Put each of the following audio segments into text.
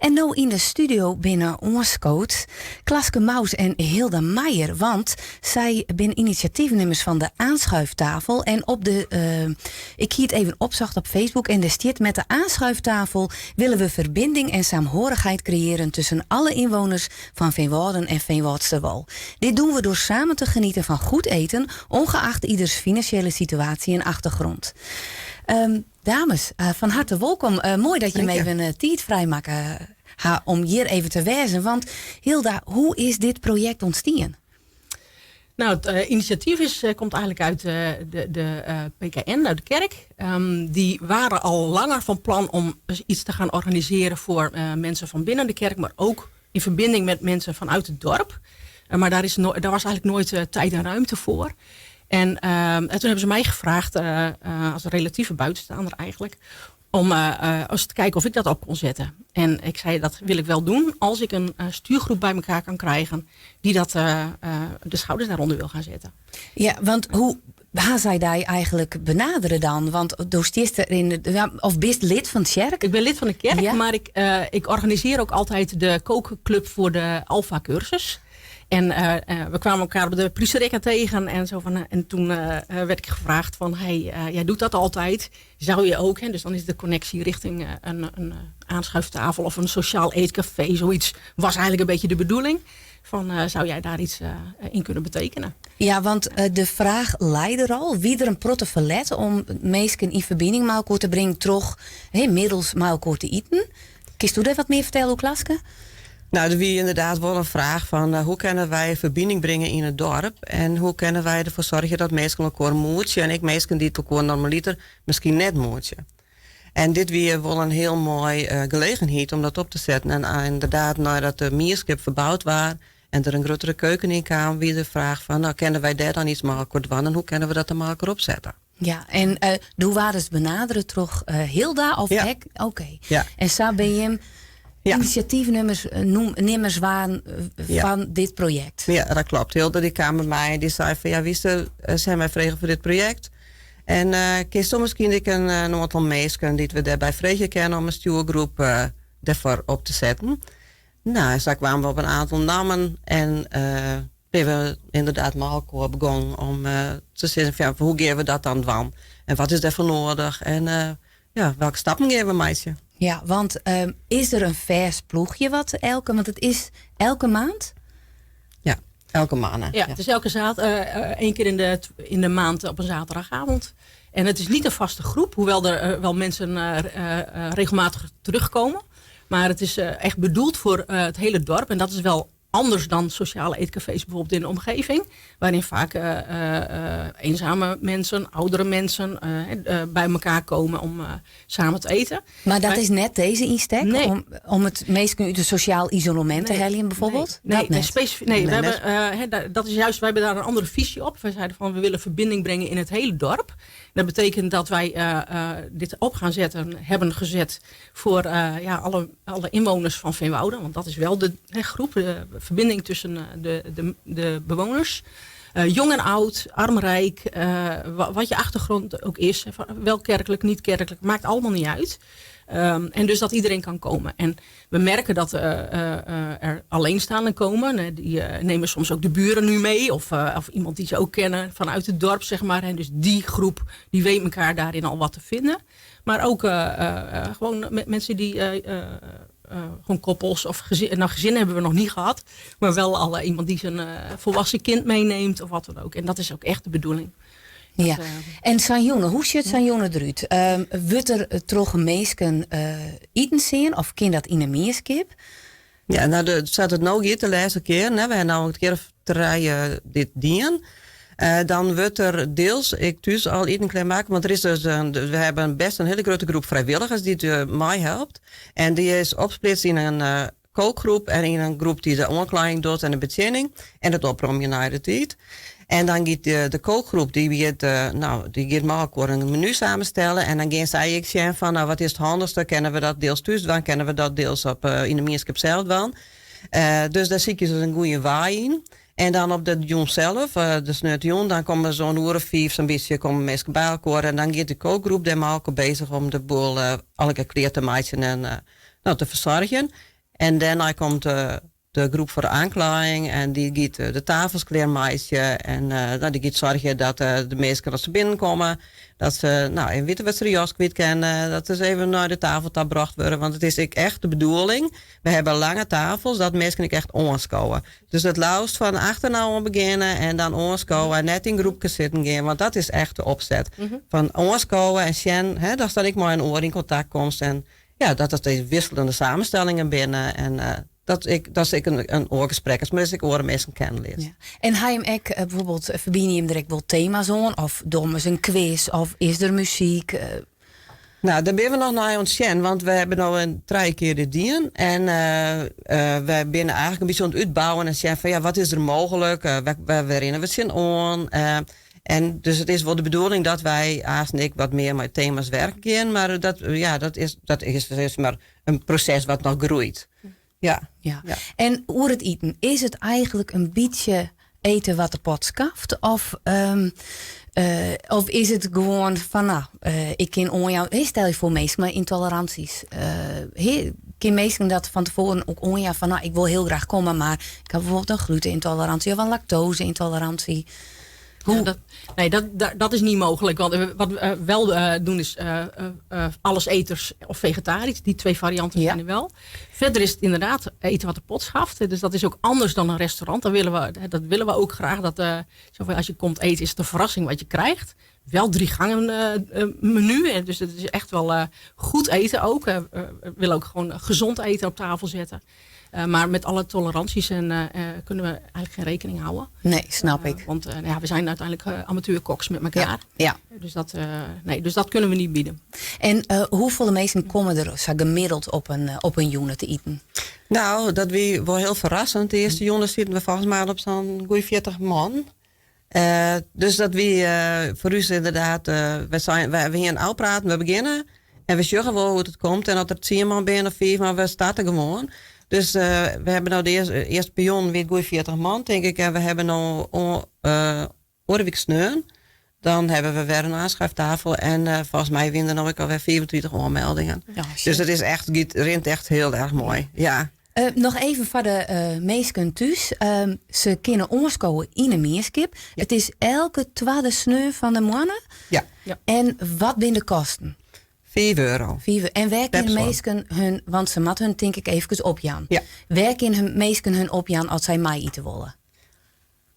En nou in de studio binnen Oorskoot, Klaske Maus en Hilda Meijer. Want zij zijn initiatiefnemers van de aanschuiftafel. En op ik hier het even opzocht op Facebook. En er staat: met de aanschuiftafel willen we verbinding en saamhorigheid creëren tussen alle inwoners van Veenwouden en Veenwoudsterwol. Dit doen we door samen te genieten van goed eten, ongeacht ieders financiële situatie en achtergrond. Dames, van harte welkom. Mooi dat je me even tijd vrijmaakt om hier even te wijzen. Want Hilda, hoe is dit project ontstaan? Nou, het initiatief komt eigenlijk uit de PKN, uit de kerk. Die waren al langer van plan om iets te gaan organiseren voor mensen van binnen de kerk, maar ook in verbinding met mensen vanuit het dorp. Maar daar was eigenlijk nooit tijd en ruimte voor. En toen hebben ze mij gevraagd, als relatieve buitenstaander eigenlijk, om eens te kijken of ik dat op kon zetten. En ik zei, dat wil ik wel doen als ik een stuurgroep bij elkaar kan krijgen die de schouders daaronder wil gaan zetten. Ja, want hoe gaan zij daar eigenlijk benaderen dan? Want of bist lid van de kerk? Ik ben lid van de kerk, ja. Maar ik organiseer ook altijd de kookclub voor de Alpha cursus. En we kwamen elkaar op de Priesterrekken tegen en zo van. En toen werd ik gevraagd van, jij doet dat altijd, zou je ook? Hè? Dus dan is de connectie richting een aanschuiftafel of een sociaal eetcafé, zoiets was eigenlijk een beetje de bedoeling. Van, zou jij daar iets in kunnen betekenen? Ja, want de vraag leidt er al. Wie er een protte verlet om mensen in verbinding met elkaar te brengen, toch middels met elkaar te eten. Kist u daar wat meer vertellen, Klaske? Nou, er wie inderdaad wel een vraag van hoe kunnen wij verbinding brengen in het dorp en hoe kunnen wij ervoor zorgen dat mensen elkaar moetje en ik mensen die het elkaar normaliter misschien net moetje. En dit weer wel een heel mooi gelegenheid om dat op te zetten. En inderdaad, nadat de Mierskip verbouwd waren en er een grotere keuken in kwam, wie de vraag van, nou, kunnen wij daar dan iets makkelijker doen en hoe kunnen we dat er makkelijker opzetten? Ja, en hoe waren ze benaderen toch Hilda of ja. Hek? Oké. Ja. En zo ben je initiatiefnemers waren van dit project. Ja, dat klopt. Hilda die kwam bij mij en die zei van, ja, ze zijn mij vregen voor dit project. En kies soms misschien een aantal mensen die we daarbij vregen kennen om een stuurgroep daarvoor op te zetten. Nou, zo kwamen we op een aantal namen en hebben we inderdaad met elkaar begonnen om te zeggen van, hoe gaan we dat dan doen? En wat is daarvoor nodig? En welke stappen geven we meisje? Ja, want is er een vers ploegje want het is elke maand? Ja, elke maand. Ja, het is één keer in de maand op een zaterdagavond. En het is niet een vaste groep, hoewel er wel mensen regelmatig terugkomen. Maar het is echt bedoeld voor het hele dorp. En dat is wel anders dan sociale eetcafés bijvoorbeeld in de omgeving. Waarin vaak eenzame mensen, oudere mensen bij elkaar komen om samen te eten. Maar dat is net deze insteek? Nee. Om het meest uit het sociaal isolement te helpen bijvoorbeeld? Dat is juist, wij hebben daar een andere visie op. Wij zeiden van, we willen verbinding brengen in het hele dorp. Dat betekent dat wij dit op gaan hebben gezet voor alle inwoners van Veenwouden. Want dat is wel de groep, de verbinding tussen de bewoners. Jong en oud, arm, rijk, wat je achtergrond ook is. Wel kerkelijk, niet kerkelijk, maakt allemaal niet uit. En dus dat iedereen kan komen. En we merken dat er alleenstaanden komen. Die nemen soms ook de buren nu mee. Of iemand die ze ook kennen vanuit het dorp, zeg maar. En dus die groep, die weet elkaar daarin al wat te vinden. Maar ook gewoon mensen die gewoon koppels of gezinnen hebben we nog niet gehad. Maar wel al iemand die zijn volwassen kind meeneemt of wat dan ook. En dat is ook echt de bedoeling. Ja. En Sanjone, hoe ziet Sanjone eruit? Wordt er toch een meesken eten zien of kind dat in een meerskip? Ja, nou, zat het nou hier de laatste keer. We hebben nou een keer of 3 dit dienen. Dan wordt er deels, ik thuis al eten klein maken, want er is dus we hebben best een hele grote groep vrijwilligers die het mij helpt. En die is opgesplitst in een kookgroep en in een groep die de omkleding doet en de bediening en het opruimen naar de tijd. En dan gaat de kookgroep, die gaat maar een menu samenstellen. En dan gaan zij ik zeggen van, nou, wat is het handigste? Kennen we dat deels thuis doen? Kennen we dat deels in de meerskip zelf doen? Dus daar zie je dus een goede waai in. En dan op de jong zelf, dus nu het jong, dan komen zo'n uur of 5 zo'n beetje komen mensen bij elkaar. En dan gaat de kookgroep daar maar ook bezig om de boel alle keer te maken en te verzorgen. En daarna komt de groep voor de aanklaring en die gaat de tafels klaarmaken en die gaat zorgen dat de mensen als ze binnenkomen, dat ze en weten wat ze de jas kwijt kennen, dat ze even naar de tafel gebracht worden, want het is echt de bedoeling. We hebben lange tafels, dat mensen echt aanschouwen. Dus het luist van achter nou beginnen en dan aanschouwen en net in groepjes zitten gaan, want dat is echt de opzet. Van aanschouwen en Sjen, dat dan ik maar een oor in contact komt en ja, dat is deze wisselende samenstellingen binnen en dat is een oorgesprek, maar ik oren mensen kennen. Ja. En hij hem ook bijvoorbeeld verbinden je hem direct wel thema's aan, of doen ze een quiz, of is er muziek? Nou, daar ben we nog naar ontsjen, want we hebben nou 3 keer dit dien. En wij zijn eigenlijk een beetje aan het uitbouwen en zeggen van ja, wat is er mogelijk? Waar herinneren we het aan? En dus het is wel de bedoeling dat wij, Aas en ik, wat meer met thema's werken. Maar dat is maar een proces wat nog groeit. Ja. En hoe het eten, is het eigenlijk een beetje eten wat de pot skaft? Of is het gewoon van, ik ken jou. Stel je voor mensen met intoleranties. Ken mensen dat van tevoren ook onja van, ik wil heel graag komen, maar ik heb bijvoorbeeld een glutenintolerantie of een lactose-intolerantie. Dat is niet mogelijk. Want wat we wel doen is alleseters of vegetarisch. Die 2 varianten zijn er wel. Verder is het inderdaad eten wat de pot schaft. Dus dat is ook anders dan een restaurant. Dat willen we ook graag. Als je komt eten is het een verrassing wat je krijgt. Wel 3 gangen menu. Dus het is echt wel goed eten ook. We willen ook gewoon gezond eten op tafel zetten. Maar met alle toleranties kunnen we eigenlijk geen rekening houden. Nee, snap ik. Want we zijn uiteindelijk amateurkoks met elkaar. Ja. Dus dat kunnen we niet bieden. En hoeveel mensen komen er zo gemiddeld op een unit te eten? Nou, dat was wel heel verrassend. De eerste unit zitten we volgens mij op zo'n goeie 40 man. Dus dat we voor u inderdaad, we hier al praten, we beginnen. En we zeggen wel hoe het komt. En dat er 10 man binnen of 4 man, we starten gewoon. Dus we hebben nou de eerste pion weer goeie 40 man, denk ik. En we hebben nou Oorwijk Sneun. Dan hebben we weer een aanschrijftafel. En volgens mij winnen nou ook alweer 24 aanmeldingen. Ja, dus het is echt, het rint echt heel erg mooi. Ja. Nog even voor de meesken thuis. Ze kunnen onderskomen in een meerskip. Ja. Het is elke tweede sneu van de mannen. Ja. En wat zijn de kosten? €4. En waar kunnen meesken hun, want ze mat hun denk ik even opjaan. Ja. Waar kunnen meesken hun opjaan als zij mij eten willen?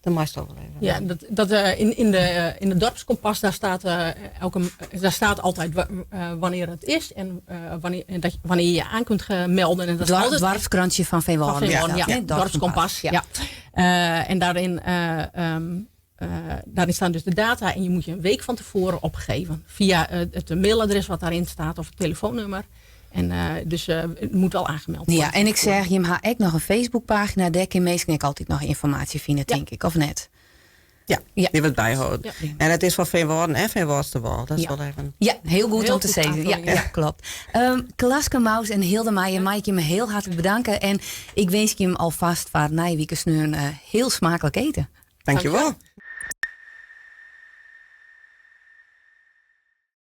Dat mag je wel even. Ja, in de dorpskompas daar staat altijd wanneer het is en wanneer je je aan kunt melden. En dat is altijd het dorpskrantje van Veenwouden. Ja, dorpskompas. Ja. En daarin staan dus de data en je moet je een week van tevoren opgeven via het mailadres wat daarin staat of het telefoonnummer. En dus het moet wel aangemeld worden. Ja, en ik zeg, je hebt ook nog een Facebookpagina. Daar kun je meestal altijd nog informatie vinden, denk ik, of net? Ja, die wordt bijhouden. Ja. En het is van Veenwouden en Veenwoudsterwal. Dat is wel even... Ja, heel goed om te zeggen. Ja, klopt. Klaske Maus en Hilde Meijer, mag ik je me heel hartelijk bedanken. En ik wens je hem alvast voor Nijwiekers nu een heel smakelijk eten. Dankjewel.